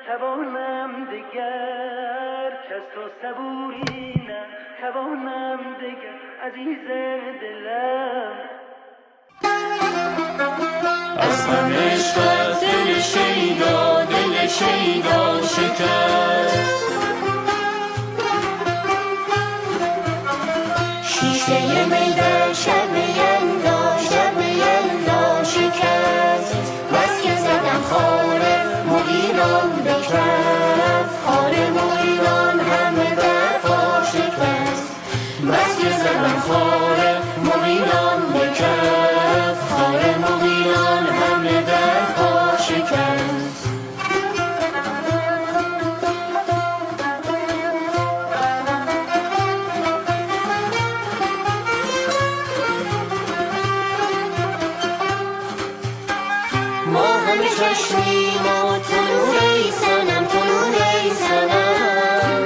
توانم دگر که از تو صبوری توانم دگر عزیز دلم. از من عشقت دل شیدا شکست، شیشه می در شب یلدا شکست. بس که زدم خار مغیلان به کف، خار مغیلان همه در پا شکست. بس که زدم خار مغیلان به کف، خار مغیلان همه در پا شکست. ما همه چشمیم و طلوع ای صنم، طلوع ای صنم.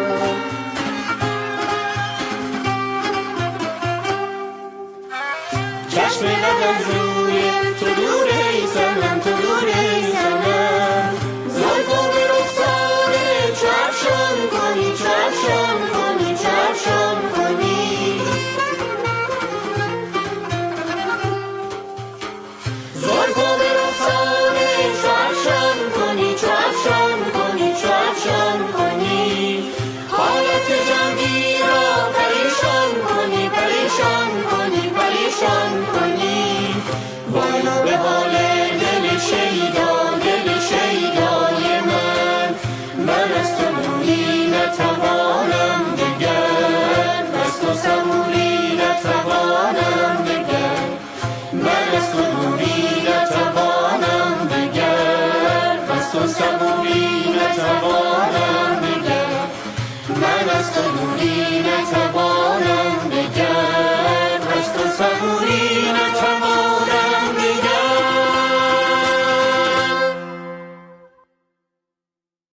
چشم بد از روی تو دور ای صنم، تو دور ای صنم. زلف و به رخسار چو افشان کنی، چو افشان کنی، چو افشان کنی. زلف و به رخسار چو افشان کنی، چو افشان کنی، چو افشان کنی. حالت جمعی را پریشان کنی، پریشان کنی، پریشان کنی. وایو به حال دل شیدای من از تو دوری نتوانم دگر، از تو صبوری نتوانم دگر. من از تو دوری نتوانم دگر، از تو صبوری نتوانم دگر. من از تو دوری نتوانم